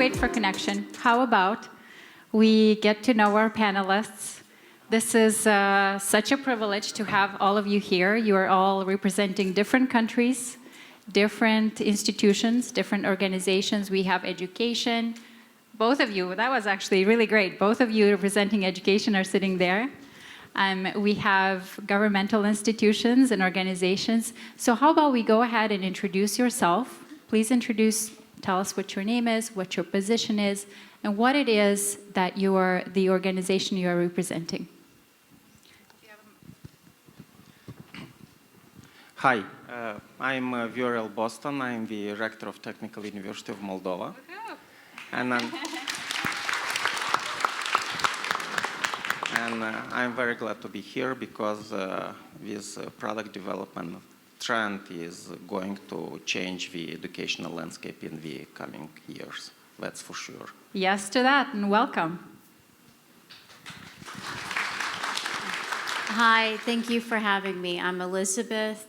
wait for connection, how about we get to know our panelists? This is such a privilege to have all of you here. You are all representing different countries, different institutions, different organizations. We have education. Both of you, that was actually really great. Both of you representing education are sitting there. We have governmental institutions and organizations. So how about we go ahead and introduce yourself. Please tell us what your name is, what your position is, and what it is that the organization you are representing. Hi, I'm Viorel Boston. I'm the rector of Technical University of Moldova. And I'm very glad to be here because this product development trend is going to change the educational landscape in the coming years. That's for sure. Yes to that, and welcome. Hi, thank you for having me. I'm Elizabeth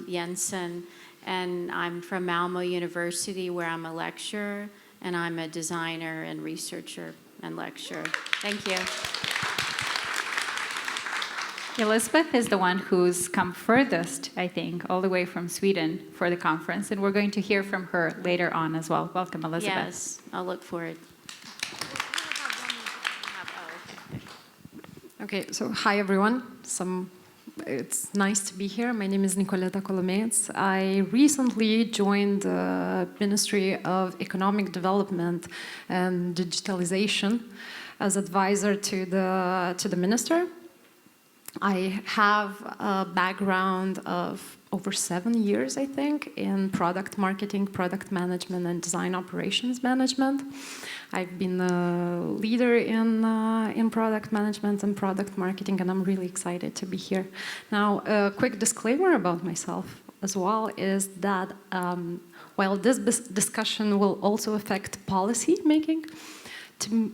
Jensen, and I'm from Malmo University, where I'm a lecturer, and I'm a designer and researcher and lecturer. Thank you. Elizabeth is the one who's come furthest, I think, all the way from Sweden for the conference, and we're going to hear from her later on as well. Welcome, Elizabeth. Yes, I'll look forward. Okay, so hi everyone. It's nice to be here. My name is Nicoleta Colomets. I recently joined the Ministry of Economic Development and Digitalization as advisor to the minister. I have a background of over 7 years, I think, in product marketing, product management, and design operations management. I've been a leader in product management and product marketing, and I'm really excited to be here. Now, a quick disclaimer about myself as well is that while this discussion will also affect policy making,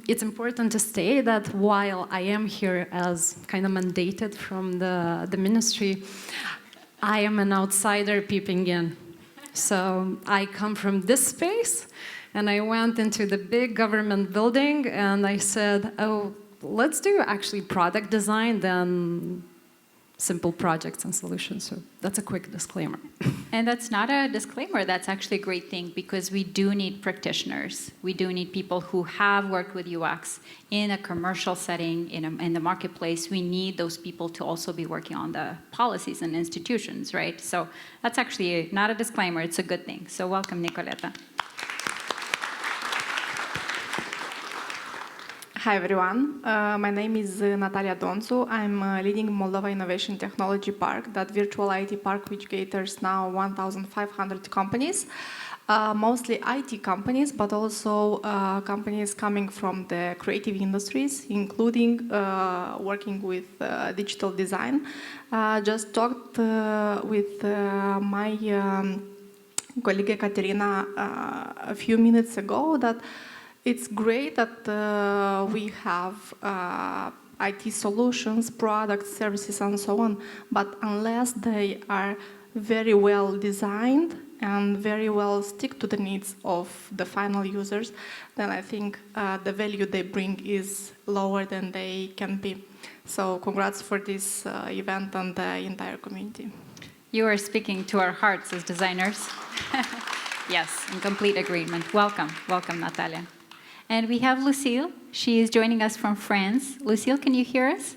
it's important to say that while I am here as kind of mandated from the ministry, I am an outsider peeping in. So I come from this space, and I went into the big government building, and I said, oh, let's do actually product design than simple projects and solutions. So that's a quick disclaimer. And that's not a disclaimer, that's actually a great thing, because we do need practitioners. We do need people who have worked with UX in a commercial setting, in the marketplace. We need those people to also be working on the policies and institutions, right? So that's actually not a disclaimer, it's a good thing. So welcome, Nicoleta. Hi everyone, my name is Natalia Donzu. I'm leading Moldova Innovation Technology Park, that virtual IT park which caters now 1,500 companies, mostly IT companies, but also companies coming from the creative industries, including working with digital design. Just talked with my colleague Ekaterina a few minutes ago that it's great that we have IT solutions, products, services, and so on, but unless they are very well designed and very well stick to the needs of the final users, then I think the value they bring is lower than they can be. So congrats for this event and the entire community. You are speaking to our hearts as designers. Yes, in complete agreement. Welcome, welcome, Natalia. And we have Lucille. She is joining us from France. Lucille, can you hear us?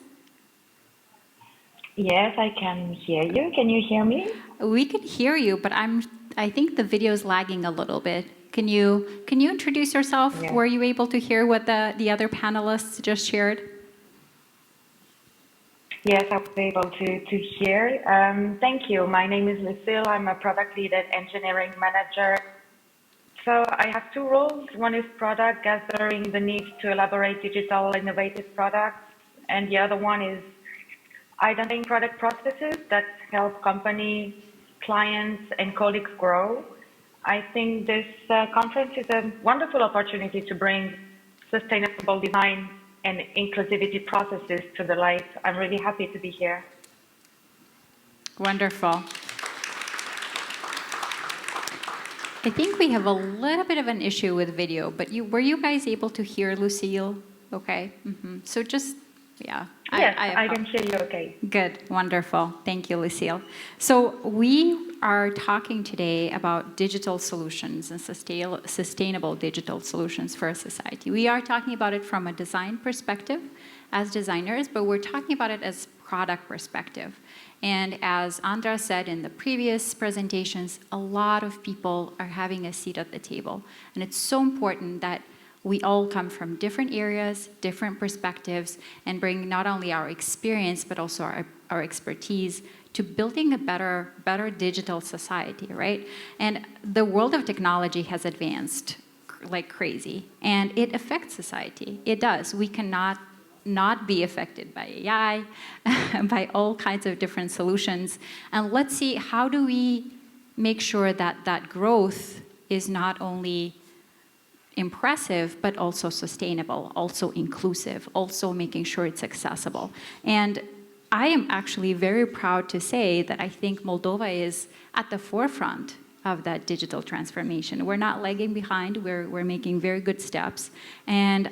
Yes, I can hear you. Can you hear me? We can hear you, but I think the video is lagging a little bit. Can you introduce yourself? Yeah. Were you able to hear what the other panelists just shared? Yes, I was able to hear. Thank you. My name is Lucille. I'm a product lead at engineering manager. So I have two roles. One is product, gathering the needs to elaborate digital innovative products. And the other one is identifying product processes that help companies, clients, and colleagues grow. I think this conference is a wonderful opportunity to bring sustainable design and inclusivity processes to the light. I'm really happy to be here. Wonderful. I think we have a little bit of an issue with video, but were you guys able to hear Lucille? Okay. So just, yeah. Yes, I can hear you okay. Good, wonderful. Thank you, Lucille. So we are talking today about digital solutions and sustainable digital solutions for a society. We are talking about it from a design perspective as designers, but we're talking about it as product perspective. And as Andra said in the previous presentations, a lot of people are having a seat at the table. And it's so important that we all come from different areas, different perspectives, and bring not only our experience, but also our expertise to building a better digital society, right? And the world of technology has advanced like crazy, and it affects society. It does. We cannot not be affected by AI, by all kinds of different solutions. And let's see, how do we make sure that that growth is not only impressive, but also sustainable, also inclusive, also making sure it's accessible. And I am actually very proud to say that I think Moldova is at the forefront of that digital transformation. We're not lagging behind, we're making very good steps. And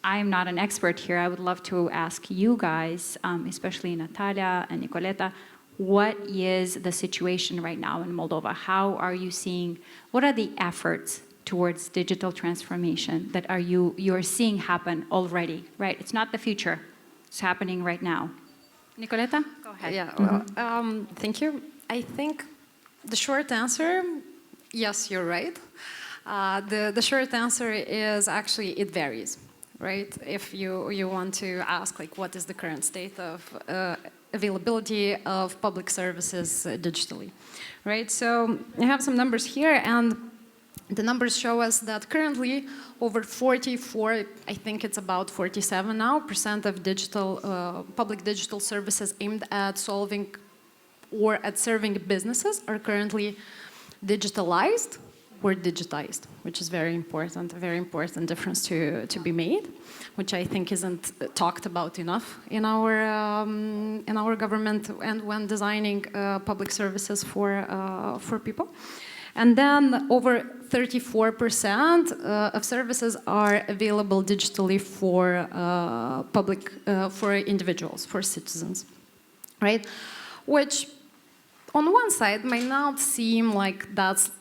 I'm not an expert here, I would love to ask you guys, especially Natalia and Nicoleta, what is the situation right now in Moldova? How are you seeing, what are the efforts towards digital transformation that you're seeing happen already, right? It's not the future, it's happening right now. Nicoleta, go ahead. Yeah, well, thank you. I think the short answer, yes, you're right. The short answer is actually it varies, right? If you want to ask, like, what is the current state of availability of public services digitally, right? So I have some numbers here, and the numbers show us that currently over 44, I think it's about 47 now, % of digital, public digital services aimed at solving or at serving businesses are currently digitalized or digitized, which is very important, a very important difference to be made, which I think isn't talked about enough in our government and when designing public services for people. And then over 34% of services are available digitally for for individuals, for citizens, right? Which, on one side, might not seem like that's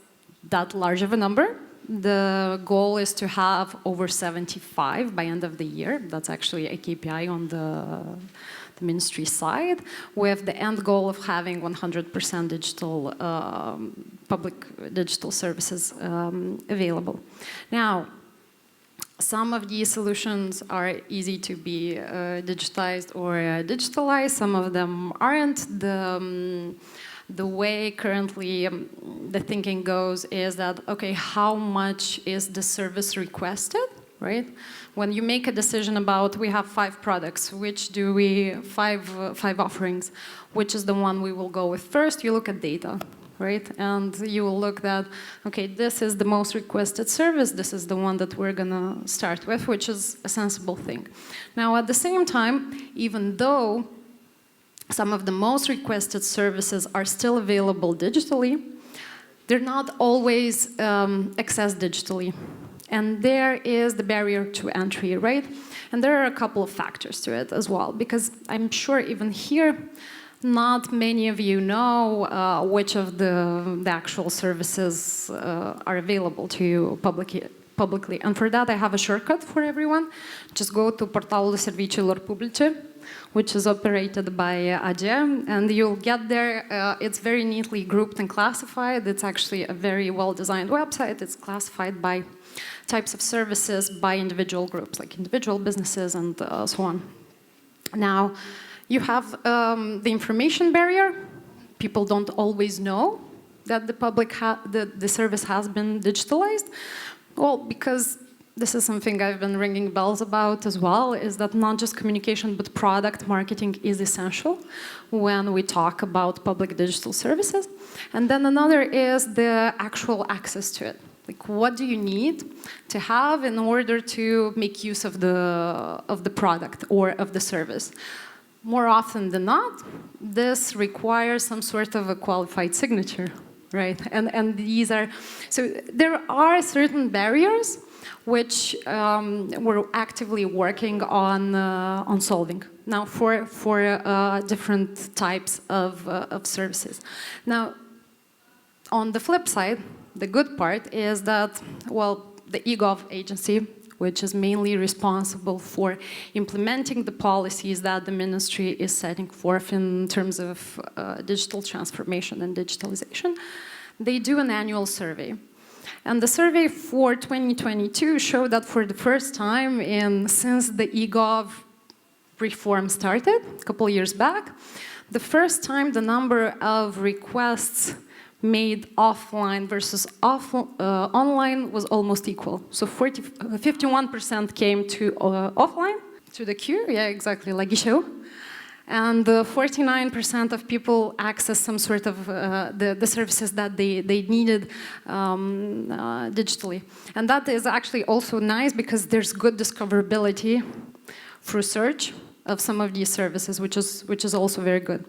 that large of a number. The goal is to have over 75 by end of the year. That's actually a KPI on the ministry side, with the end goal of having 100% digital public digital services available. Now, some of these solutions are easy to be digitized or digitalized. Some of them aren't. The way currently the thinking goes is that, okay, how much is the service requested, right? When you make a decision about, we have 5 products, which do we, five offerings, which is the one we will go with first, you look at data, right? And you will look at, okay, this is the most requested service, this is the one that we're gonna start with, which is a sensible thing. Now, at the same time, even though some of the most requested services are still available digitally, they're not always accessed digitally. And there is the barrier to entry, right? And there are a couple of factors to it as well, because I'm sure even here, not many of you know which of the actual services are available to you publicly. And for that, I have a shortcut for everyone. Just go to Portalul Serviciilor Publice, which is operated by AGE, and you'll get there. It's very neatly grouped and classified. It's actually a very well-designed website. It's classified by types of services, by individual groups, like individual businesses and so on. Now, you have the information barrier. People don't always know that the service has been digitalized. Well, because this is something I've been ringing bells about as well, is that not just communication, but product marketing is essential when we talk about public digital services. And then another is the actual access to it. Like, what do you need to have in order to make use of the product or of the service? More often than not, this requires some sort of a qualified signature, right? And these are, so there are certain barriers which we're actively working on solving now for different types of services. Now, on the flip side, the good part is that, well, the eGov agency, which is mainly responsible for implementing the policies that the ministry is setting forth in terms of digital transformation and digitalization, they do an annual survey. And the survey for 2022 showed that for the first time since the eGov reform started a couple years back, the first time the number of requests made offline versus online was almost equal. So 51% came to offline, to the queue, yeah, exactly, like Gisho. And 49% of people access some sort of the services that they needed digitally. And that is actually also nice because there's good discoverability through search of some of these services, which is also very good.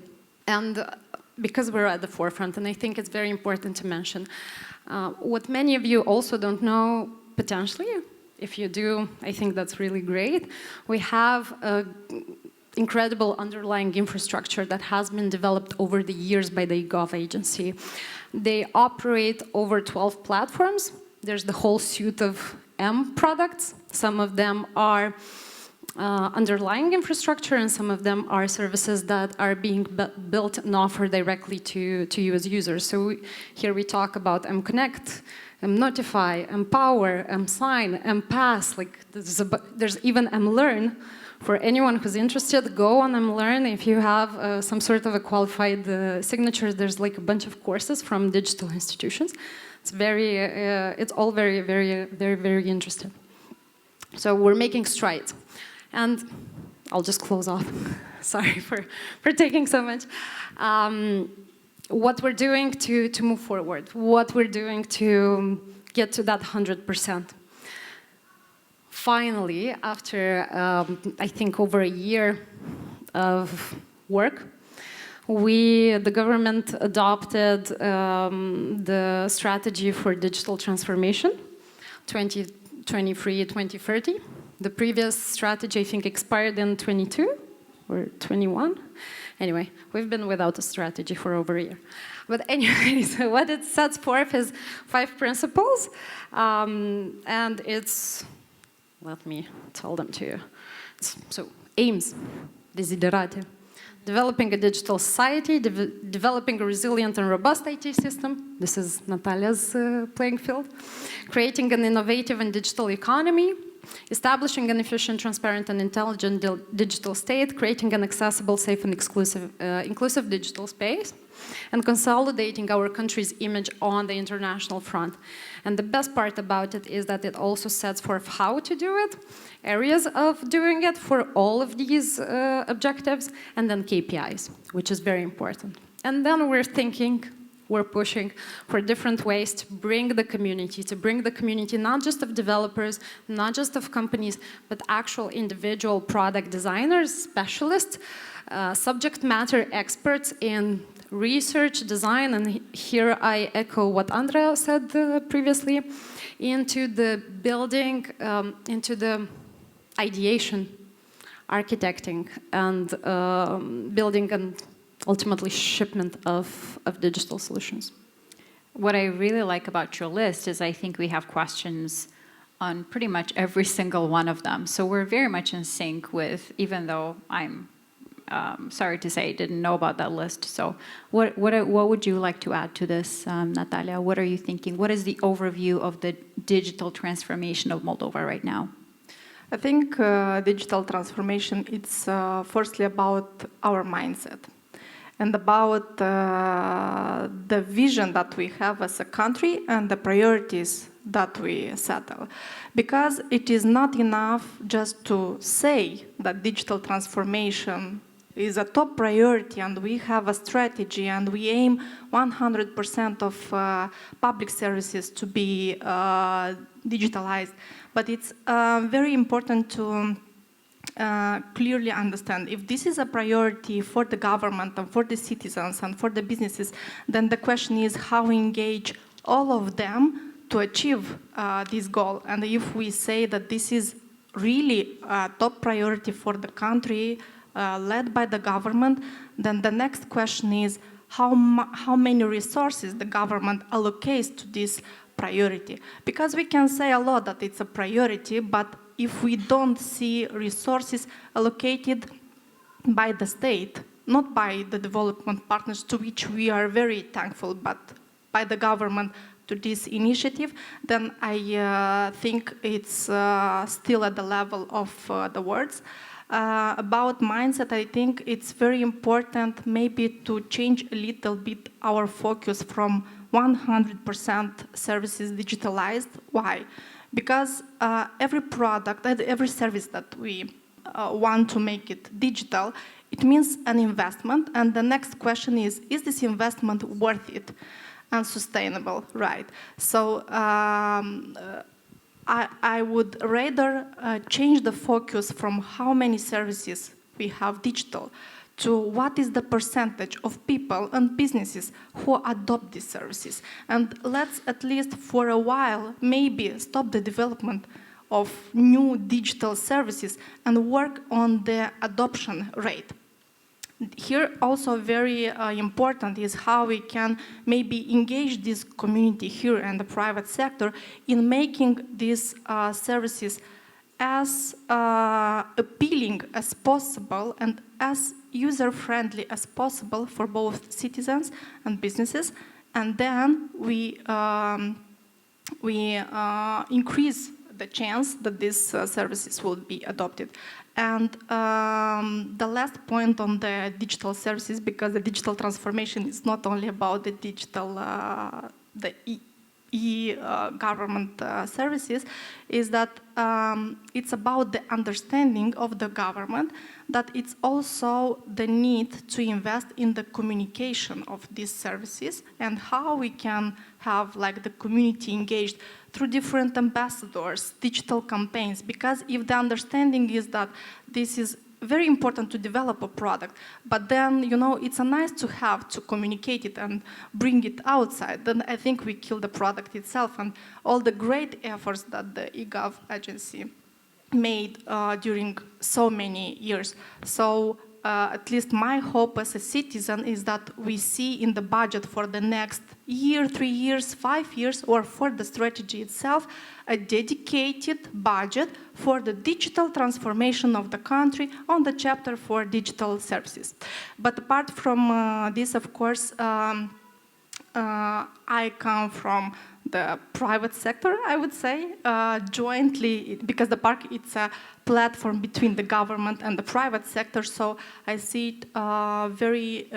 And because we're at the forefront, and I think it's very important to mention, what many of you also don't know, potentially, if you do, I think that's really great. We have incredible underlying infrastructure that has been developed over the years by the eGov agency. They operate over 12 platforms. There's the whole suite of M products. Some of them are underlying infrastructure, and some of them are services that are being built and offered directly to you as users. So here we talk about mConnect, mNotify, mPower, mSign, mPass. Like there's even mLearn. For anyone who's interested, go on mLearn. If you have some sort of a qualified signature, there's like a bunch of courses from digital institutions. It's all very, very, very, very interesting. So we're making strides. And I'll just close off. Sorry for taking so much. What we're doing to move forward, what we're doing to get to that 100%. Finally, after I think over a year of work, the government adopted the strategy for digital transformation, 2023-2030. The previous strategy, I think, expired in 22 or 21. Anyway, we've been without a strategy for over a year. But anyways, what it sets forth is 5 principles, and it's, let me tell them to you. So, aims, desiderata. Developing a digital society, developing a resilient and robust IT system. This is Natalia's playing field. Creating an innovative and digital economy. Establishing an efficient, transparent, and intelligent digital state, creating an accessible, safe, and inclusive digital space, and consolidating our country's image on the international front. And the best part about it is that it also sets forth how to do it, areas of doing it for all of these objectives, and then KPIs, which is very important. And then we're pushing for different ways to bring the community not just of developers, not just of companies, but actual individual product designers, specialists, subject matter experts in research, design, and here I echo what Andrea said previously, into the building, into the ideation, architecting, and building and ultimately shipment of digital solutions. What I really like about your list is I think we have questions on pretty much every single one of them. So we're very much in sync with, even though I'm sorry to say, didn't know about that list. So what would you like to add to this, Natalia? What are you thinking? What is the overview of the digital transformation of Moldova right now? I think digital transformation, it's firstly about our mindset and about the vision that we have as a country and the priorities that we settle. Because it is not enough just to say that digital transformation is a top priority and we have a strategy and we aim 100% of public services to be digitalized. But it's very important to clearly understand if this is a priority for the government and for the citizens and for the businesses, then the question is how engage all of them to achieve this goal. And if we say that this is really a top priority for the country led by the government, then the next question is how many resources the government allocates to this priority. Because we can say a lot that it's a priority, but if we don't see resources allocated by the state, not by the development partners, to which we are very thankful, but by the government to this initiative, then I think it's still at the level of the words. About mindset, I think it's very important maybe to change a little bit our focus from 100% services digitalized. Why? Because every product, every service that we want to make it digital, it means an investment. And the next question is this investment worth it and sustainable, right? So I would rather change the focus from how many services we have digital to what is the percentage of people and businesses who adopt these services. And let's at least for a while maybe stop the development of new digital services and work on the adoption rate. Here also very important is how we can maybe engage this community here and the private sector in making these services as appealing as possible and as user-friendly as possible for both citizens and businesses. And then we increase the chance that these services will be adopted. And the last point on the digital services, because the digital transformation is not only about the digital, the e-government services, is that it's about the understanding of the government that it's also the need to invest in the communication of these services and how we can have like the community engaged through different ambassadors, digital campaigns, because if the understanding is that this is very important to develop a product, but then, you know, it's a nice to have to communicate it and bring it outside, then I think we kill the product itself and all the great efforts that the eGov agency made during so many years. So at least my hope as a citizen is that we see in the budget for the next year, 3 years, 5 years, or for the strategy itself, a dedicated budget for the digital transformation of the country on the chapter for digital services. But apart from this, of course, I come from the private sector, I would say, jointly, because the park, it's a platform between the government and the private sector, so I see it very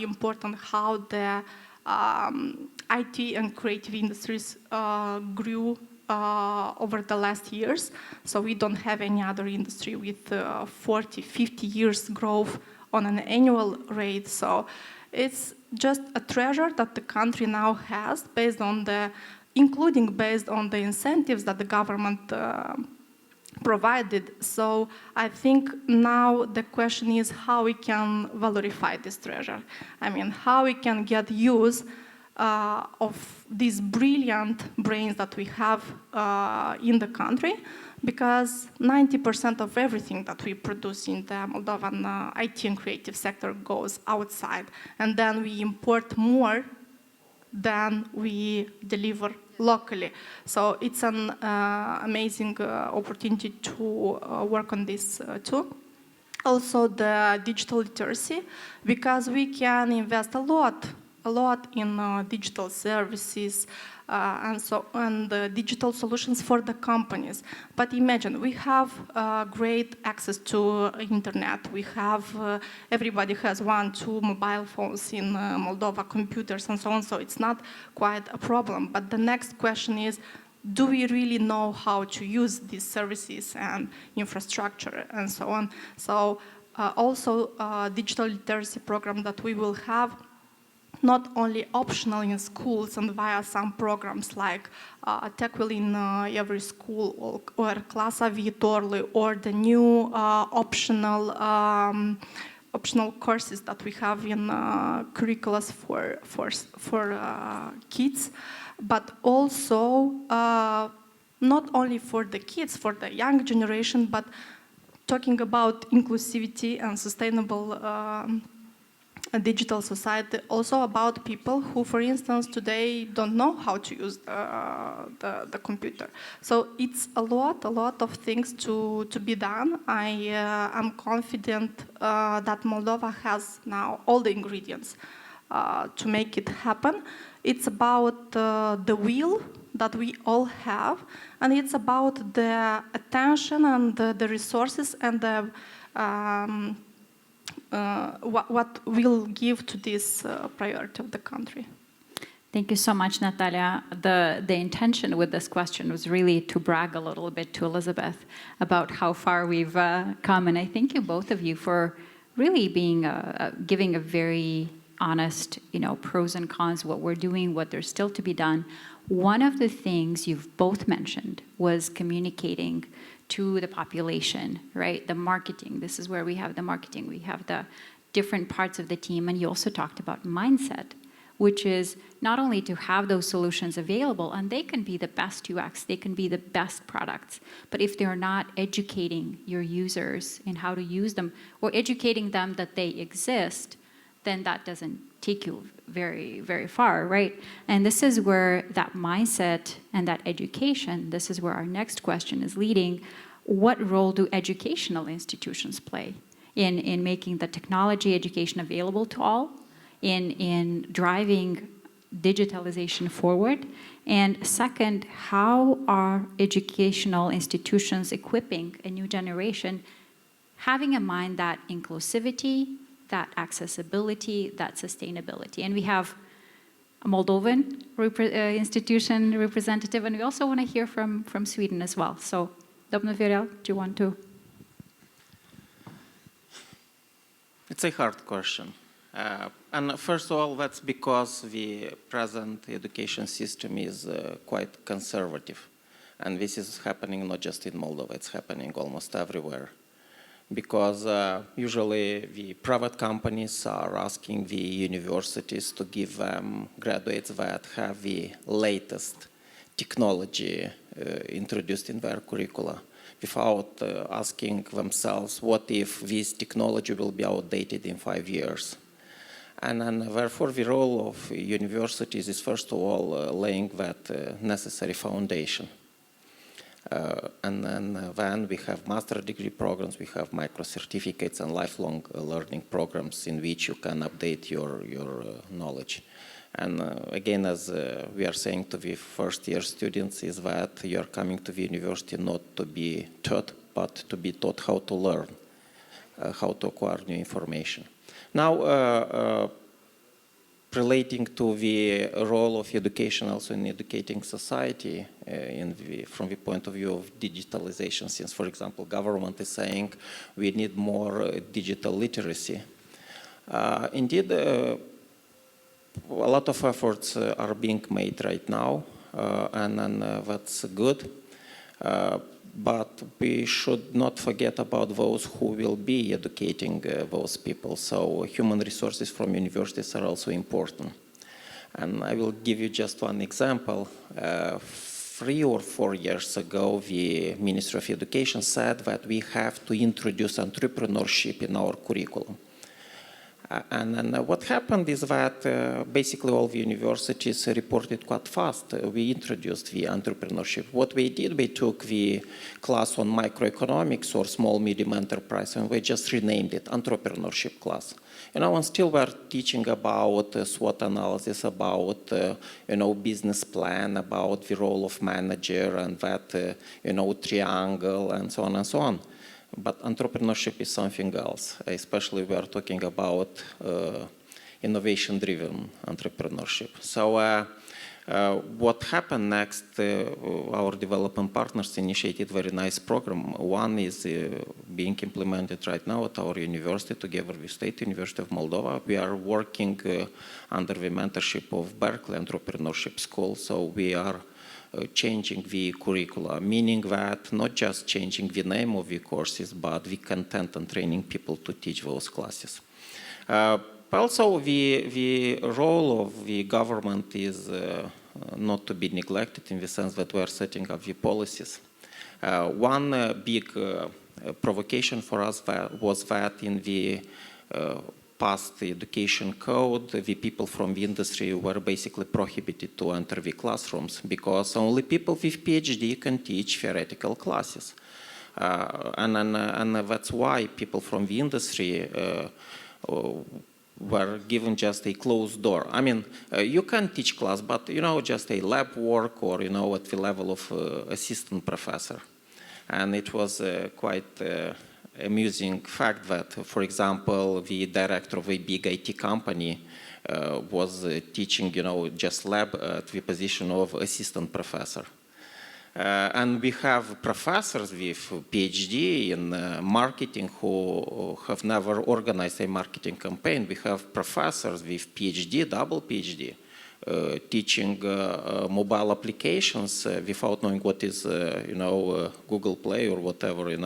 important how the IT and creative industries grew over the last years. So we don't have any other industry with 40, 50 years growth on an annual rate. So it's just a treasure that the country now has based on the, including based on the incentives that the government provided. So I think now the question is how we can valorify this treasure. I mean, how we can get use of these brilliant brains that we have in the country, because 90% of everything that we produce in the Moldovan IT and creative sector goes outside, and then we import more than we deliver locally. So it's an amazing opportunity to work on this too. Also the digital literacy, because we can invest a lot in digital services and digital solutions for the companies. But imagine, we have great access to internet. We have, everybody has 1, 2 mobile phones in Moldova, computers and so on, so it's not quite a problem. But the next question is, do we really know how to use these services and infrastructure and so on? So also digital literacy program that we will have not only optional in schools and via some programs like Tech Will in every school or Clasa Viitorului or the new optional courses that we have in curriculums for kids, but also not only for the kids, for the young generation, but talking about inclusivity and sustainable a digital society, also about people who, for instance, today don't know how to use the computer. So it's a lot of things to be done. I am confident that Moldova has now all the ingredients to make it happen. It's about the will that we all have, and it's about the attention and the resources and the what we'll give to this priority of the country. Thank you so much, Natalia. The intention with this question was really to brag a little bit to Elizabeth about how far we've come, and I thank you both of you for really being giving a very honest, pros and cons, what we're doing, what there's still to be done. One of the things you've both mentioned was communicating to the population, right? The marketing. This is where we have the marketing. We have the different parts of the team, and you also talked about mindset, which is not only to have those solutions available, and they can be the best UX, they can be the best products, but if they're not educating your users in how to use them, or educating them that they exist, then that doesn't take you very, very far, right? And this is where that mindset and that education, this is where our next question is leading. What role do educational institutions play in making the technology education available to all, in driving digitalization forward? And second, how are educational institutions equipping a new generation, having in mind that inclusivity, that accessibility, that sustainability? And we have a Moldovan institution representative, and we also want to hear from Sweden as well. So, Domnul Viorel, do you want to? It's a hard question. And first of all, that's because the present education system is quite conservative. And this is happening not just in Moldova, it's happening almost everywhere. Because usually the private companies are asking the universities to give them graduates that have the latest technology introduced in their curricula, without asking themselves what if this technology will be outdated in 5 years. And therefore the role of universities is first of all laying that necessary foundation. And then we have master degree programs, we have micro-certificates and lifelong learning programs in which you can update your knowledge. And again, as we are saying to the first-year students, is that you are coming to the university not to be taught, but to be taught how to learn, how to acquire new information. Now, relating to the role of education also in educating society from the point of view of digitalization, since, for example, government is saying we need more digital literacy. Indeed, a lot of efforts are being made right now, and that's good. But we should not forget about those who will be educating those people. So human resources from universities are also important. And I will give you just one example. 3 or 4 years ago, the Ministry of Education said that we have to introduce entrepreneurship in our curriculum. And then what happened is that basically all the universities reported quite fast. We introduced the entrepreneurship. What we did, we took the class on microeconomics or small medium enterprise, and we just renamed it entrepreneurship class. And still we're teaching about SWOT analysis, about business plan, about the role of manager, and that triangle, and so on and so on. But entrepreneurship is something else, especially we are talking about innovation-driven entrepreneurship. So What happened next, our development partners initiated very nice program. One is being implemented right now at our university together with State University of Moldova. We are working under the mentorship of Berkeley Entrepreneurship School, so we are changing the curricula, meaning that not just changing the name of the courses, but the content and training people to teach those classes. Also, the role of the government is not to be neglected in the sense that we are setting up the policies. One big provocation for us was that in the past education code, the people from the industry were basically prohibited to enter the classrooms because only people with PhD can teach theoretical classes. And that's why people from the industry were given just a closed door. I mean, you can teach class, but just a lab work or at the level of assistant professor. And it was quite amusing fact that, for example, the director of a big IT company was teaching, just lab at the position of assistant professor. And we have professors with PhD in marketing who have never organized a marketing campaign. We have professors with PhD, double PhD, teaching mobile applications without knowing what is, Google Play or whatever,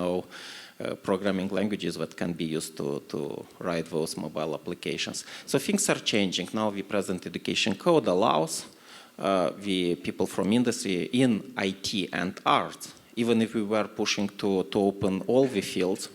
programming languages that can be used to write those mobile applications. So things are changing. Now the present education code allows the people from industry in IT and arts, even if we were pushing to open all the fields,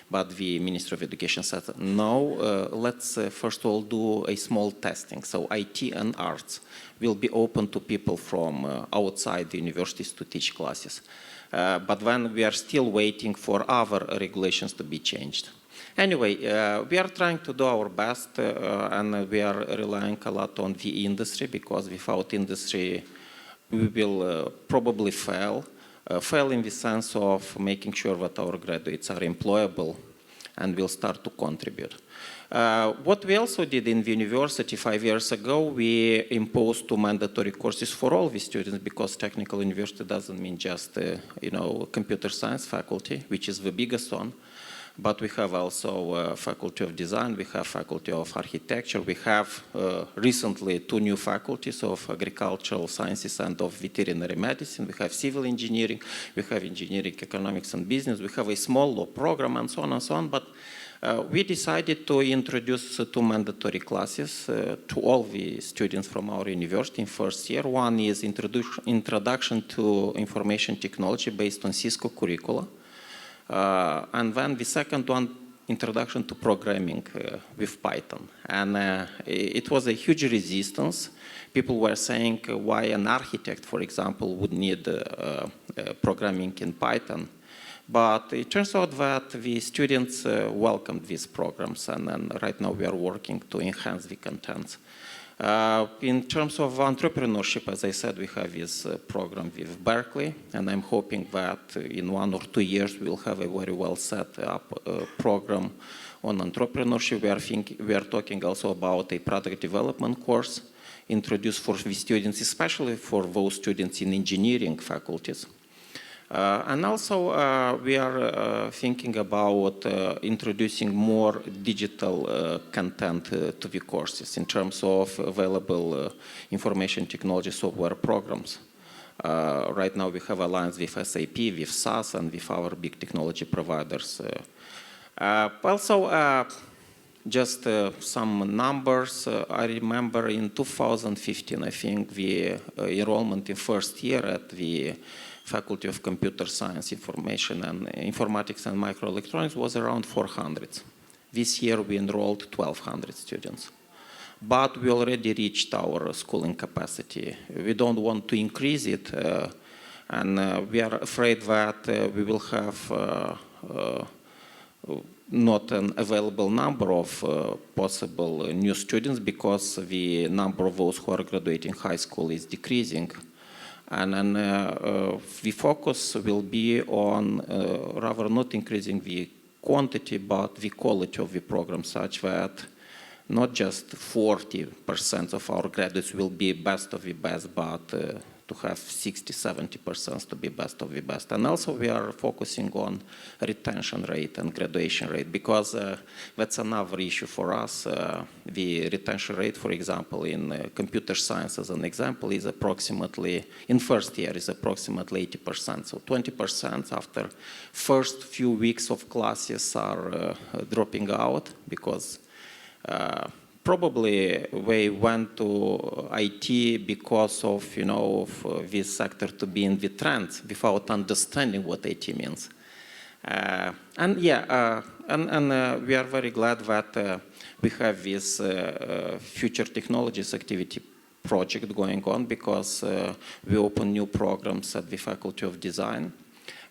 but the Ministry of Education said, no, let's first of all do a small testing. So IT and arts will be open to people from outside the universities to teach classes. But then we are still waiting for other regulations to be changed. Anyway, we are trying to do our best and we are relying a lot on the industry because without industry we will probably fail. Fail in the sense of making sure that our graduates are employable and will start to contribute. What we also did in the university 5 years ago, we imposed 2 mandatory courses for all the students because technical university doesn't mean just, computer science faculty, which is the biggest one. But we have also faculty of design, we have faculty of architecture, we have recently 2 new faculties of agricultural sciences and of veterinary medicine, we have civil engineering, we have engineering, economics and business, we have a small law program and so on and so on, but we decided to introduce 2 mandatory classes to all the students from our university in first year. One is Introduction to Information Technology based on Cisco curricula. And then the second one, Introduction to Programming with Python. And it was a huge resistance. People were saying why an architect, for example, would need programming in Python. But it turns out that the students welcomed these programs, and then right now we are working to enhance the contents. In terms of entrepreneurship, as I said, we have this program with Berkeley, and I'm hoping that in 1 or 2 years we'll have a very well set up program on entrepreneurship. We are talking also about a product development course introduced for the students, especially for those students in engineering faculties. And also we are thinking about introducing more digital content to the courses in terms of available information technology software programs. Right now we have alliance with SAP, with SAS, and with our big technology providers. Also, just some numbers. I remember in 2015, I think the enrollment in first year at the Faculty of Computer Science, Information and Informatics and Microelectronics was around 400. This year we enrolled 1,200 students. But we already reached our schooling capacity. We don't want to increase it, and we are afraid that we will have not an available number of possible new students because the number of those who are graduating high school is decreasing. And then the focus will be on rather not increasing the quantity but the quality of the program such that not just 40% of our graduates will be best of the best, but to have 60-70% to be best of the best. And also we are focusing on retention rate and graduation rate, because that's another issue for us. The retention rate, for example, in computer science as an example, is approximately, in first year, is approximately 80%. So 20% after first few weeks of classes are dropping out because probably they went to IT because of, of this sector to be in the trend without understanding what IT means. And we are very glad that we have this Future Technologies activity project going on, because we open new programs at the Faculty of Design.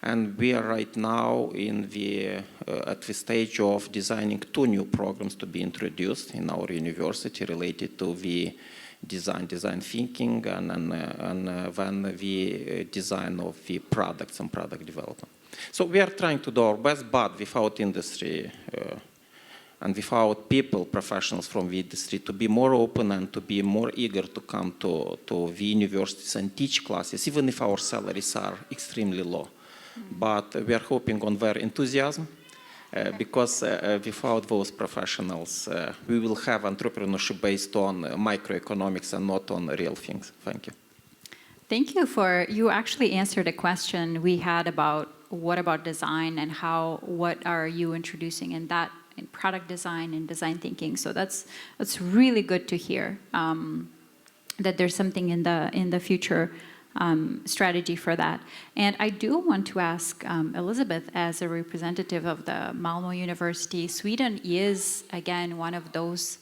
And we are right now at the stage of designing 2 new programs to be introduced in our university related to the design thinking, and then the design of the products and product development. So we are trying to do our best, but without industry and without people, professionals from the industry, to be more open and to be more eager to come to the universities and teach classes, even if our salaries are extremely low. But we are hoping on their enthusiasm, because without those professionals, we will have entrepreneurship based on microeconomics and not on real things. Thank you. Thank you you actually answered a question we had about what about design and what are you introducing in product design and design thinking. So that's really good to hear, that there's something in the future strategy for that. And I do want to ask Elizabeth, as a representative of the Malmö University, Sweden is, again, one of those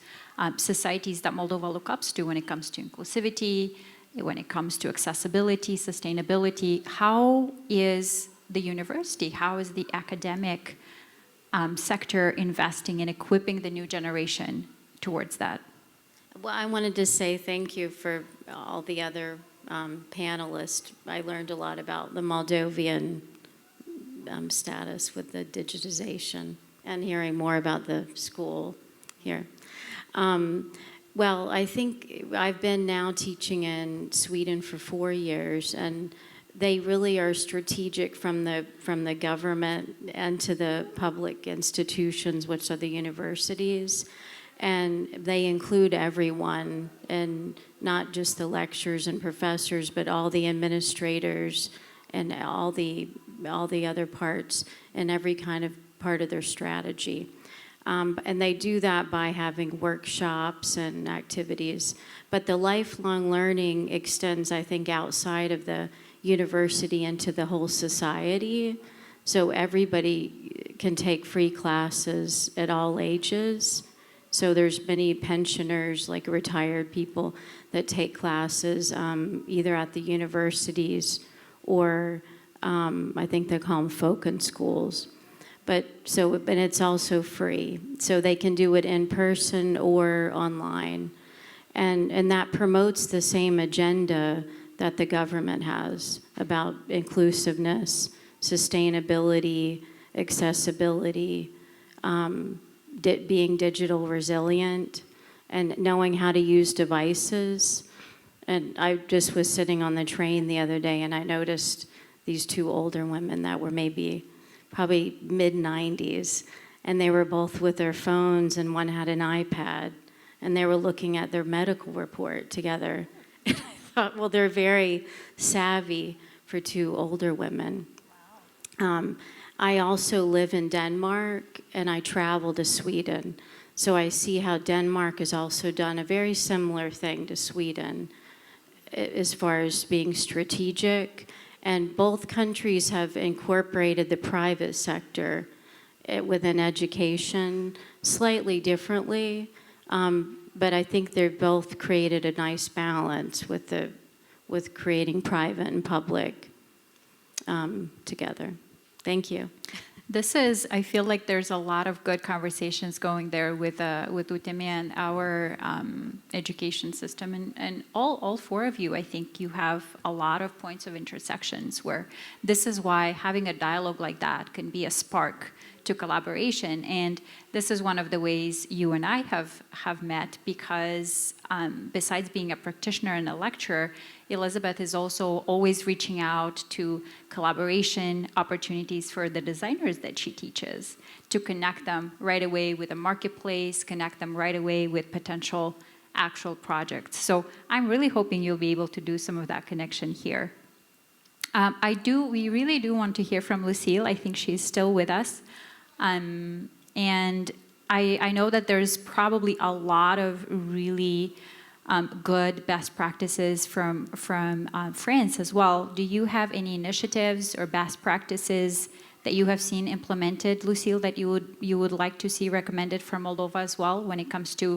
societies that Moldova looks up to when it comes to inclusivity, when it comes to accessibility, sustainability. How is the university, how is the academic sector investing in equipping the new generation towards that? Well, I wanted to say thank you for all the other panelists. I learned a lot about the Moldovan status with the digitization and hearing more about the school here. Well, I think I've been now teaching in Sweden for 4 years, and they really are strategic from the government and to the public institutions, which are the universities. And they include everyone, and not just the lecturers and professors, but all the administrators and all the other parts and every kind of part of their strategy. And they do that by having workshops and activities. But the lifelong learning extends, I think, outside of the university into the whole society. So everybody can take free classes at all ages. So there's many pensioners, like retired people, that take classes either at the universities or I think they call them Folken schools. But it's also free. So they can do it in person or online. And that promotes the same agenda that the government has about inclusiveness, sustainability, accessibility, being digital resilient, and knowing how to use devices. And I just was sitting on the train the other day, and I noticed these 2 older women that were probably mid-90s, and they were both with their phones, and one had an iPad, and they were looking at their medical report together. And I thought, well, they're very savvy for 2 older women. I also live in Denmark, and I travel to Sweden. So I see how Denmark has also done a very similar thing to Sweden as far as being strategic. And both countries have incorporated the private sector within education slightly differently. But I think they've both created a nice balance with creating private and public together. Thank you. I feel like there's a lot of good conversations going there with UTM and our education system. And all 4 of you, I think you have a lot of points of intersections where this is why having a dialogue like that can be a spark to collaboration. And this is one of the ways you and I have met, because besides being a practitioner and a lecturer, Elizabeth is also always reaching out to collaboration opportunities for the designers that she teaches, to connect them right away with a marketplace, connect them right away with potential actual projects. So I'm really hoping you'll be able to do some of that connection here. We really do want to hear from Lucille. I think she's still with us. And I know that there's probably a lot of really good best practices from France as well. Do you have any initiatives or best practices that you have seen implemented, Lucille, that you would like to see recommended for Moldova as well when it comes to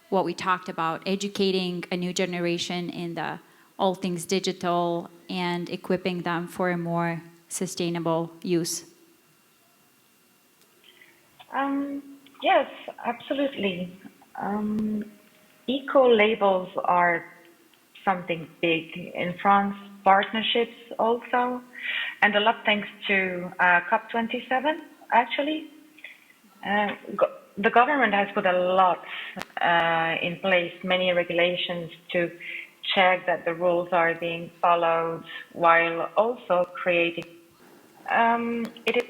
what we talked about, educating a new generation in the all things digital and equipping them for a more sustainable use? Yes, absolutely. Eco-labels are something big in France, partnerships also, and a lot thanks to COP27, actually. The government has put a lot in place, many regulations to check that the rules are being followed, while also creating it is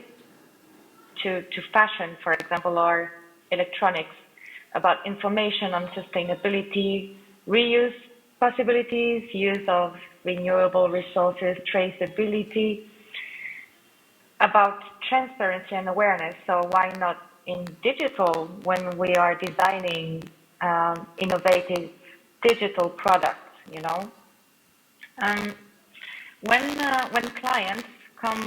to fashion, for example, or electronics, about information on sustainability, reuse possibilities, use of renewable resources, traceability, about transparency and awareness. So why not in digital when we are designing innovative digital products, you know? When clients come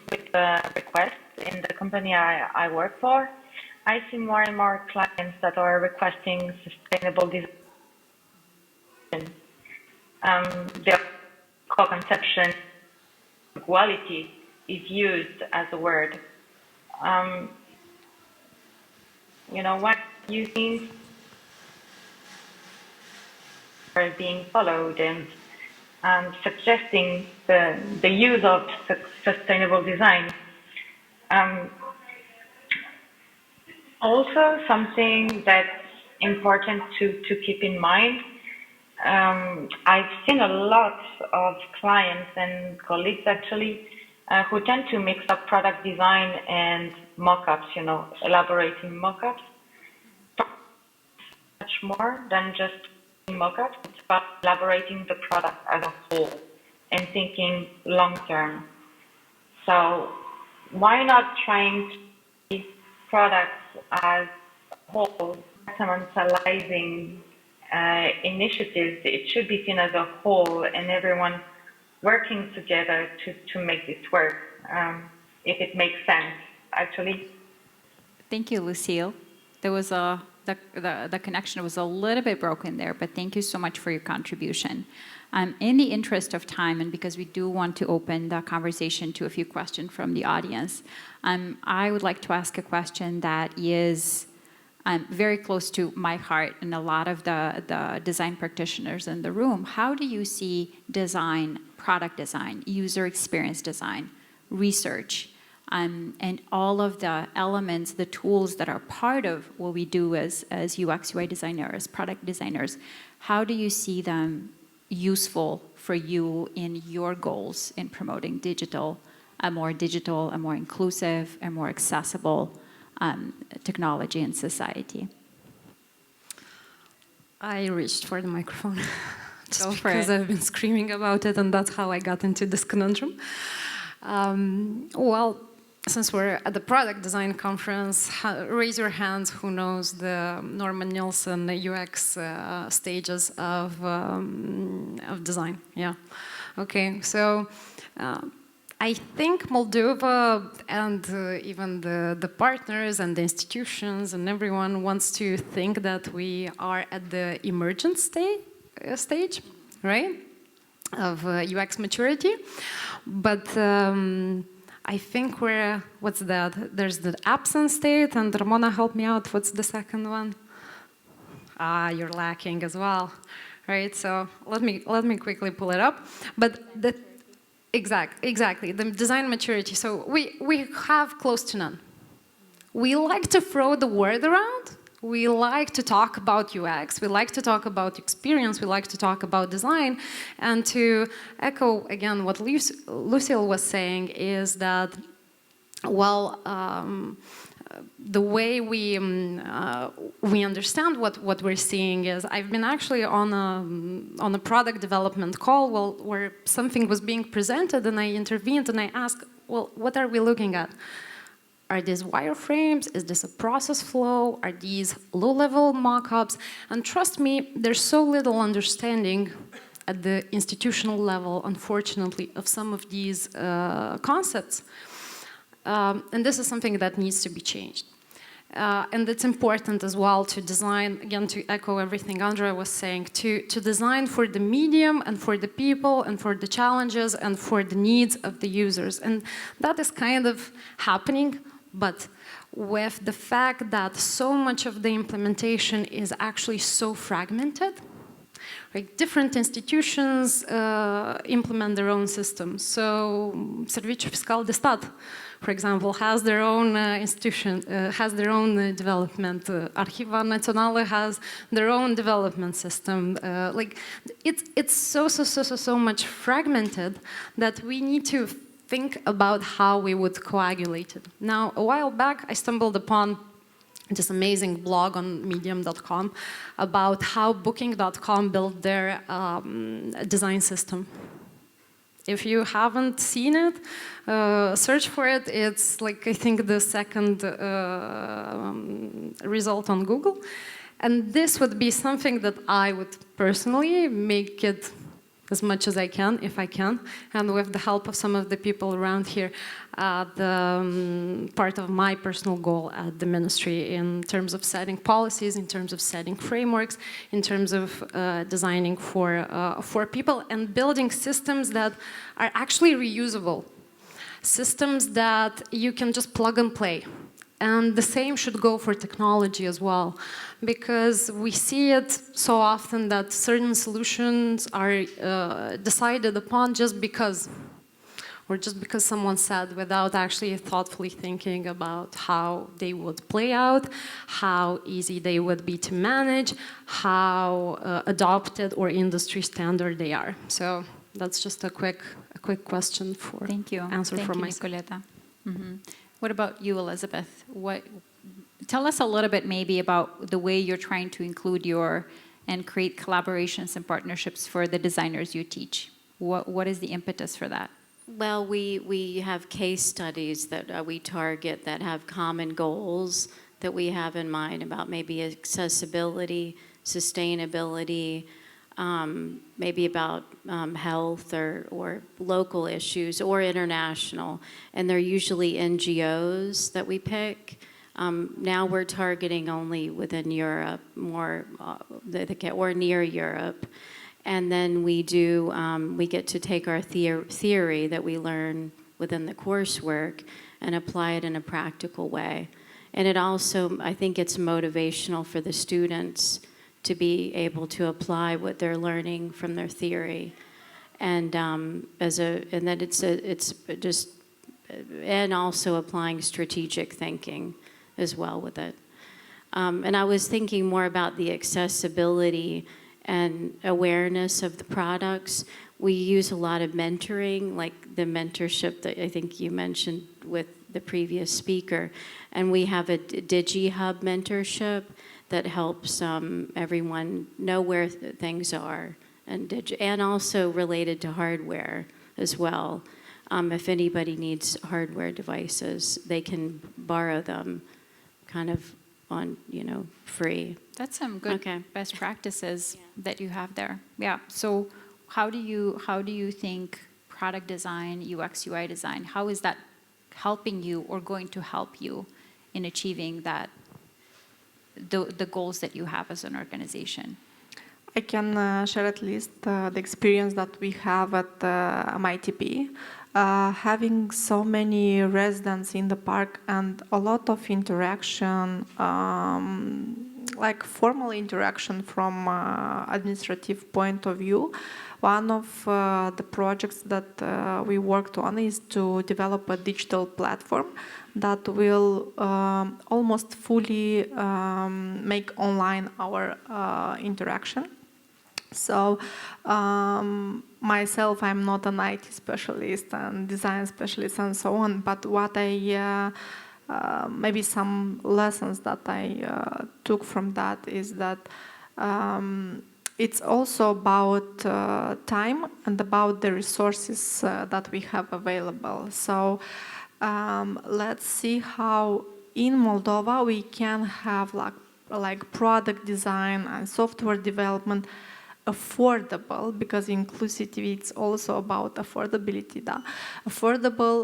with a request in the company I work for, I see more and more clients that are requesting sustainable design. Their co-conception quality is used as a word. You know, what you think are being followed, and suggesting the use of sustainable design. Also, something that's important to keep in mind, I've seen a lot of clients and colleagues actually who tend to mix up product design and mock-ups, you know, elaborating mock-ups. Much more than just mock-ups. It's about elaborating the product as a whole and thinking long-term. So why not trying to see products as a whole, maximizing initiatives? It should be seen as a whole and everyone working together to make this work, if it makes sense, actually. Thank you, Lucille. There was the connection was a little bit broken there, but thank you so much for your contribution. In the interest of time, and because we do want to open the conversation to a few questions from the audience, I would like to ask a question that is very close to my heart and a lot of the design practitioners in the room. How do you see design, product design, user experience design, research, and all of the elements, the tools that are part of what we do as UX, UI designers, product designers? How do you see them useful for you in your goals in promoting a more inclusive, a more accessible technology in society? I reached for the microphone just because I've been screaming about it, and that's how I got into this conundrum. Well, since we're at the product design conference, raise your hands who knows the Norman Nielsen UX stages of design. Yeah. Okay. So I think Moldova and even the partners and the institutions and everyone wants to think that we are at the emergent stage, right, of UX maturity. But I think we're, what's that? There's the absent state, and Ramona, help me out. What's the second one? You're lacking as well, right? So let me quickly pull it up. But exactly, the design maturity. So we have close to none. we like to throw the word around. We like to talk about UX. We like to talk about experience. We like to talk about design. And to echo again what Lucille was saying is that, well, the way we understand what we're seeing is, I've been actually on a product development call where something was being presented, and I intervened and I asked, well, what are we looking at? Are these wireframes? Is this a process flow? Are these low-level mock-ups? And trust me, there's so little understanding at the institutional level, unfortunately, of some of these concepts. And this is something that needs to be changed. And it's important as well to design, again, to echo everything Andrea was saying, to design for the medium and for the people and for the challenges and for the needs of the users. And that is kind of happening, but with the fact that so much of the implementation is actually so fragmented, right? Different institutions implement their own systems. So Serviciul Fiscal de Stat, for example, has their own institution, has their own development. Arhiva Națională has their own development system. Like it's so much fragmented that we need to think about how we would coagulate it. Now, a while back, I stumbled upon this amazing blog on medium.com about how booking.com built their design system. If you haven't seen it, search for it. It's like, I think, the second result on Google. And this would be something that I would personally make it as much as I can, if I can, and with the help of some of the people around here, part of my personal goal at the ministry in terms of setting policies, in terms of setting frameworks, in terms of designing for people and building systems that are actually reusable, systems that you can just plug and play. And the same should go for technology as well, because we see it so often that certain solutions are decided upon just because, or just because someone said, without actually thoughtfully thinking about how they would play out, how easy they would be to manage, how adopted or industry standard they are. So that's just a quick question for Thank you. Answer Thank from you, myself. Nicoleta. Mm-hmm. What about you, Elizabeth? Tell us a little bit maybe about the way you're trying to include and create collaborations and partnerships for the designers you teach. What is the impetus for that? Well, we have case studies that we target that have common goals that we have in mind about maybe accessibility, sustainability, maybe about health or local issues or international. And they're usually NGOs that we pick. Now we're targeting only within Europe, more or near Europe. And then we get to take our theory that we learn within the coursework and apply it in a practical way. And it also, I think it's motivational for the students to be able to apply what they're learning from their theory, and also applying strategic thinking as well with it. And I was thinking more about the accessibility and awareness of the products. We use a lot of mentoring, like the mentorship that I think you mentioned with the previous speaker, and we have a DigiHub mentorship that helps everyone know where things are, and also related to hardware as well. If anybody needs hardware devices, they can borrow them kind of on, free. That's some good best practices that you have there. Yeah. So how do you think product design, UX, UI design, how is that helping you or going to help you in achieving that, the goals that you have as an organization? I can share at least the experience that we have at MITP. Having so many residents in the park and a lot of interaction, like formal interaction from administrative point of view, one of the projects that we worked on is to develop a digital platform that will almost fully make online our interaction. So myself, I'm not an IT specialist and design specialist and so on, but what I maybe some lessons that I took from that is that it's also about time and about the resources that we have available. So let's see how in Moldova we can have like product design and software development affordable, because inclusivity it's also about affordability. Affordable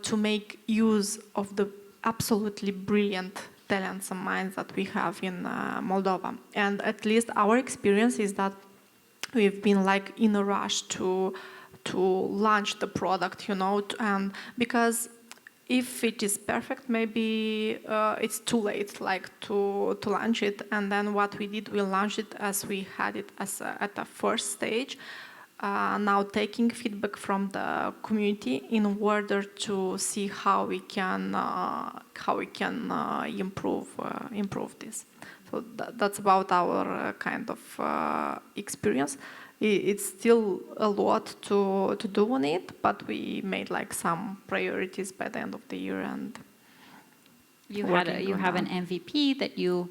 to make use of the absolutely brilliant talents and minds that we have in Moldova. And at least our experience is that we've been like in a rush to launch the product, and because if it is perfect, maybe it's too late, like to launch it. And then what we did, we launched it as we had it as at the first stage. Now taking feedback from the community in order to see how we can improve this. So that's about our kind of experience. It's still a lot to do on it, but we made like some priorities by the end of the year. And you have an MVP that you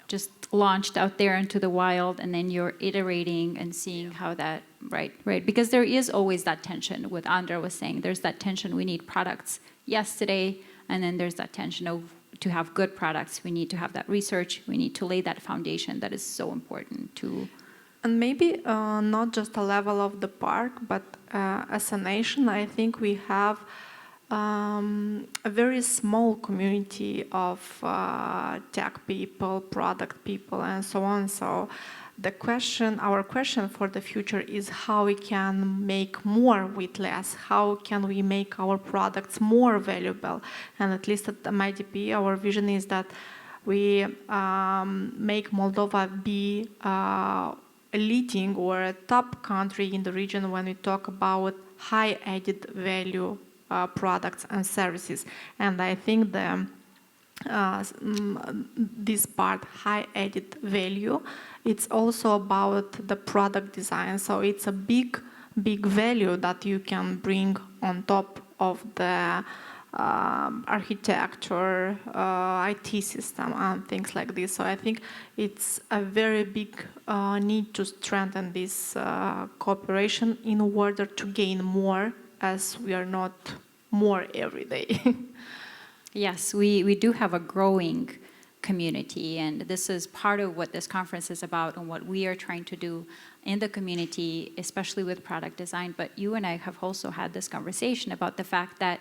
just launched out there into the wild, and then you're iterating and seeing how that, right. Because there is always that tension. What Andra was saying, there's that tension. We need products yesterday, and then there's that tension of to have good products. We need to have that research. We need to lay that foundation that is so important to. And maybe not just a level of the park, but as a nation, I think we have a very small community of tech people, product people, and so on. So our question for the future is how we can make more with less. How can we make our products more valuable? And at least at the MIDP, our vision is that we make Moldova be a leading or a top country in the region when we talk about high added value products and services. And I think this part, high added value, it's also about the product design. So it's a big value that you can bring on top of the architecture, IT system, and things like this. So I think it's a very big need to strengthen this cooperation in order to gain more, as we are not more every day. Yes, we do have a growing community, and this is part of what this conference is about and what we are trying to do in the community, especially with product design. But you and I have also had this conversation about the fact that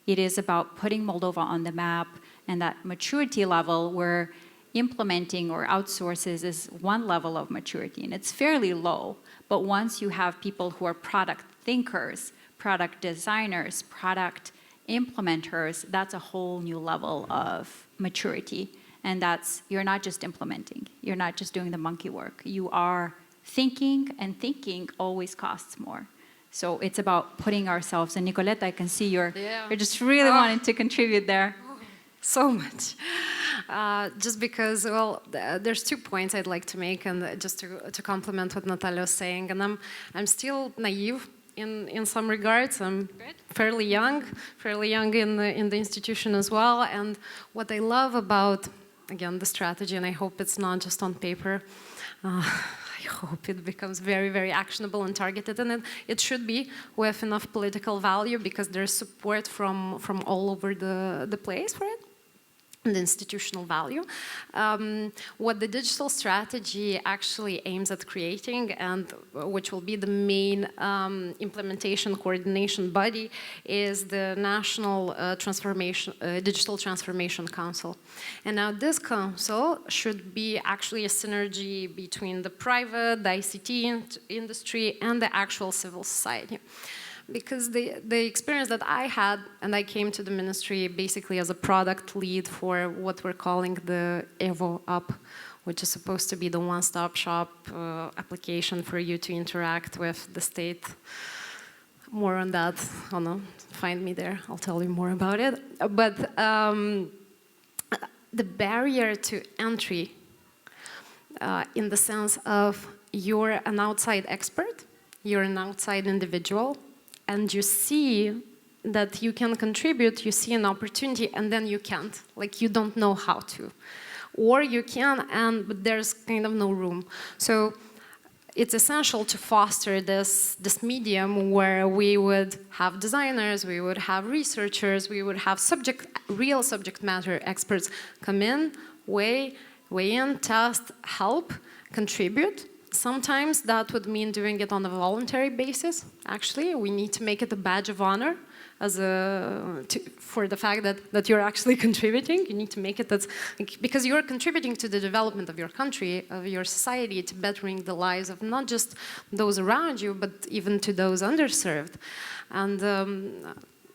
it is about putting Moldova on the map, and that maturity level where implementing or outsources is one level of maturity, and it's fairly low. But once you have people who are product thinkers, product designers, product implementers, that's a whole new level of maturity. And you're not just implementing, you're not just doing the monkey work, you are thinking, and thinking always costs more. So it's about putting ourselves, and Nicoleta, I can see you're just really wanting to contribute there. So much. Just because, well, there's 2 points I'd like to make, and just to complement what Natalia was saying. And I'm still naive in some regards. I'm fairly young in the institution as well. And what I love about, again, the strategy, and I hope it's not just on paper, I hope it becomes very, very actionable and targeted, and it should be with enough political value, because there's support from all over the place for it, and the institutional value. What the digital strategy actually aims at creating, and which will be the main implementation coordination body, is the National Digital Transformation Council. And now this council should be actually a synergy between the private, the ICT industry, and the actual civil society. because the experience that I had, and I came to the ministry basically as a product lead for what we're calling the Evo app, which is supposed to be the one-stop shop application for you to interact with the state. More on that, I don't know, find me there, I'll tell you more about it. But the barrier to entry in the sense of you're an outside expert, you're an outside individual, and you see that you can contribute, you see an opportunity, and then you can't. Like, you don't know how to. Or you can, but there's kind of no room. So it's essential to foster this medium where we would have designers, we would have researchers, we would have real subject matter experts come in, weigh in, test, help, contribute. Sometimes that would mean doing it on a voluntary basis. Actually, we need to make it a badge of honor for the fact that you're actually contributing. You need to make it because you're contributing to the development of your country, of your society, to bettering the lives of not just those around you, but even to those underserved. And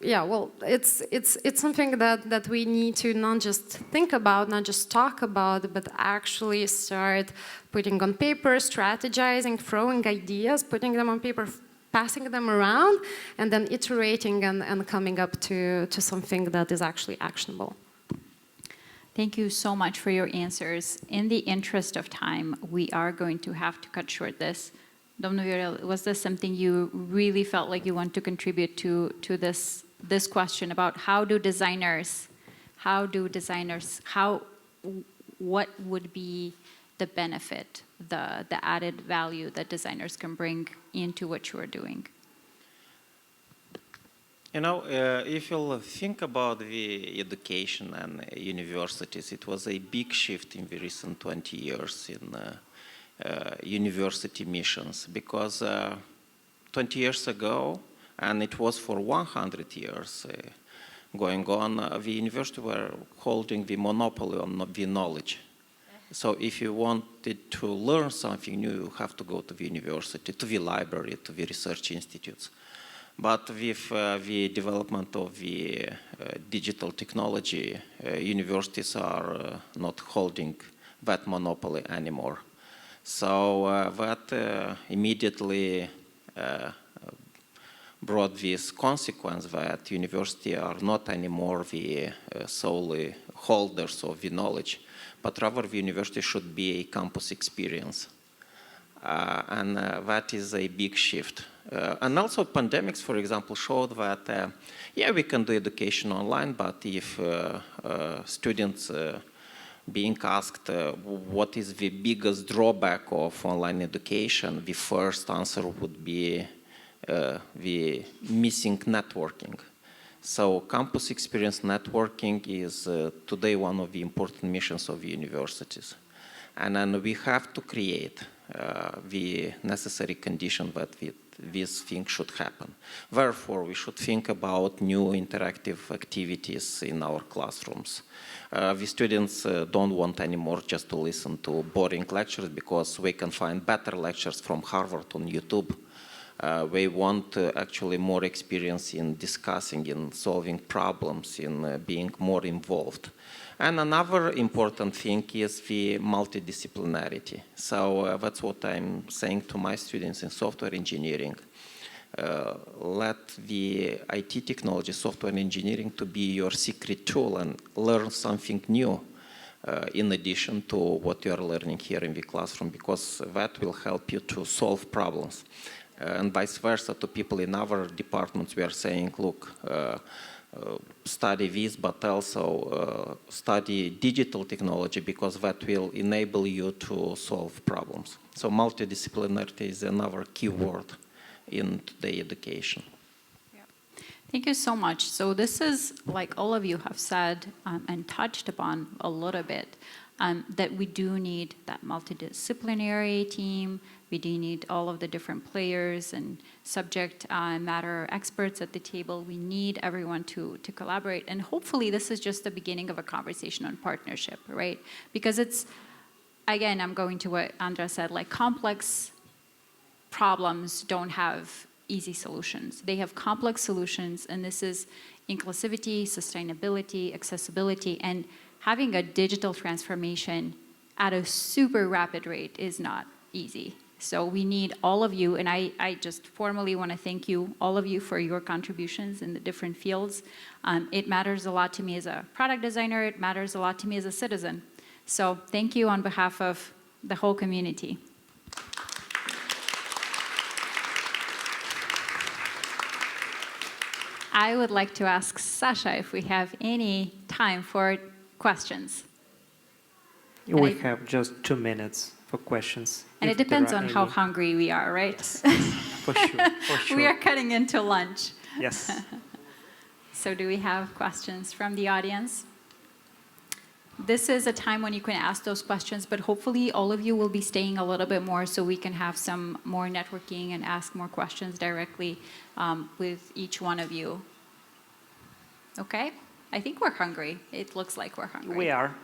yeah, well, it's something that we need to not just think about, not just talk about, but actually start putting on paper, strategizing, throwing ideas, putting them on paper, passing them around, and then iterating and coming up to something that is actually actionable. Thank you so much for your answers. In the interest of time, we are going to have to cut short this. Domnul Viorel, was this something you really felt like you want to contribute to this question about what would be the benefit, the added value that designers can bring into what you are doing? You know, if you'll think about the education and universities, it was a big shift in the recent 20 years in university missions, because 20 years ago, and it was for 100 years going on, the university were holding the monopoly on the knowledge. So if you wanted to learn something new, you have to go to the university, to the library, to the research institutes. But with the development of the digital technology, universities are not holding that monopoly anymore. So that immediately brought this consequence that universities are not anymore the solely holders of the knowledge, but rather the university should be a campus experience. And that is a big shift. And also pandemics, for example, showed that, yeah, we can do education online, but if students being asked what is the biggest drawback of online education, the first answer would be the missing networking. So campus experience networking is today one of the important missions of the universities. And then we have to create the necessary condition that this thing should happen. Therefore, we should think about new interactive activities in our classrooms. The students don't want anymore just to listen to boring lectures, because we can find better lectures from Harvard on YouTube. They want actually more experience in discussing, in solving problems, in being more involved. And another important thing is the multidisciplinarity. So that's what I'm saying to my students in software engineering. Let the IT technology, software engineering, to be your secret tool, and learn something new in addition to what you are learning here in the classroom, because that will help you to solve problems. And vice versa, to people in other departments, we are saying, look, study this, but also study digital technology, because that will enable you to solve problems. So multidisciplinarity is another key word in today's education. Yeah. Thank you so much. So this is, like all of you have said and touched upon a little bit, that we do need that multidisciplinary team. We do need all of the different players and subject matter experts at the table. We need everyone to collaborate. And hopefully this is just the beginning of a conversation on partnership, right? Because it's, again, I'm going to what Andra said, like complex problems don't have easy solutions. They have complex solutions, and this is inclusivity, sustainability, accessibility, and having a digital transformation at a super rapid rate is not easy. So we need all of you, and I just formally want to thank you, all of you, for your contributions in the different fields. It matters a lot to me as a product designer. It matters a lot to me as a citizen. So thank you on behalf of the whole community. I would like to ask Sasha if we have any time for questions. We have just 2 minutes for questions. And if it depends there are on how any. hungry we are, right? For sure, for sure. We are cutting into lunch. Yes. So do we have questions from the audience? This is a time when you can ask those questions, but hopefully all of you will be staying a little bit more so we can have some more networking and ask more questions directly with each one of you. Okay? I think we're hungry. It looks like we're hungry. We are.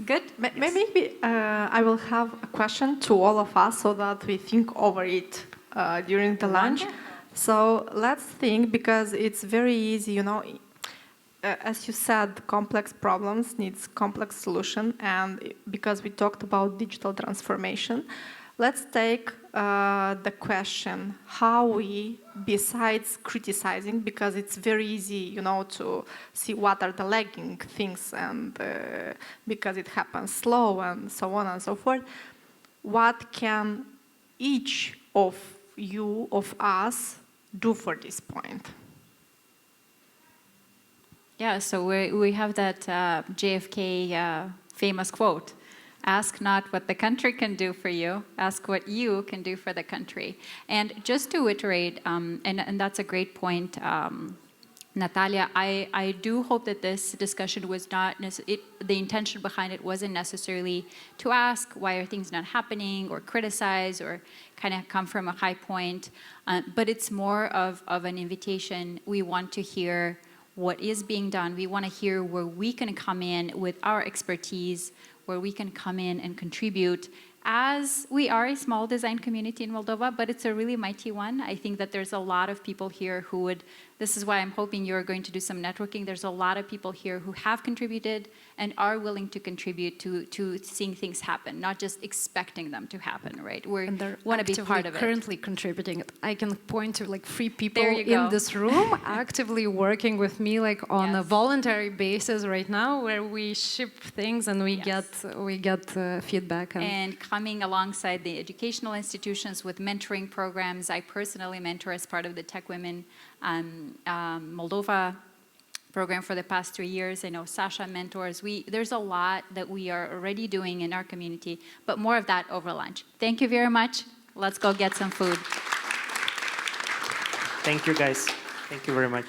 Good? Maybe I will have a question to all of us so that we think over it during the lunch. So let's think, because it's very easy, you know, as you said, complex problems needs complex solution, and because we talked about digital transformation, let's take the question how we, besides criticizing, because it's very easy, you know, to see what are the lagging things, and because it happens slow and so on and so forth, what can each of you, of us, do for this point? Yeah, so we have that JFK famous quote, ask not what the country can do for you, ask what you can do for the country. And just to iterate, and that's a great point, Natalia, I do hope that this discussion was not, the intention behind it wasn't necessarily to ask why are things not happening or criticize or kind of come from a high point, but it's more of an invitation. We want to hear what is being done. We want to hear where we can come in with our expertise, where we can come in and contribute. As we are a small design community in Moldova, but it's a really mighty one. I think that there's a lot of people here who would, this is why I'm hoping you're going to do some networking. There's a lot of people here who have contributed and are willing to contribute to seeing things happen, not just expecting them to happen, right? We want to be part of it. Currently contributing. I can point to like 3 people There you go. in this room actively working with me like on a Yes. voluntary basis right now, where we ship things and we Yes. get feedback. And coming alongside the educational institutions with mentoring programs. I personally mentor as part of the Tech Women Moldova program for the past 3 years. I know Sasha mentors. There's a lot that we are already doing in our community, but more of that over lunch. Thank you very much. Let's go get some food. Thank you, guys. Thank you very much.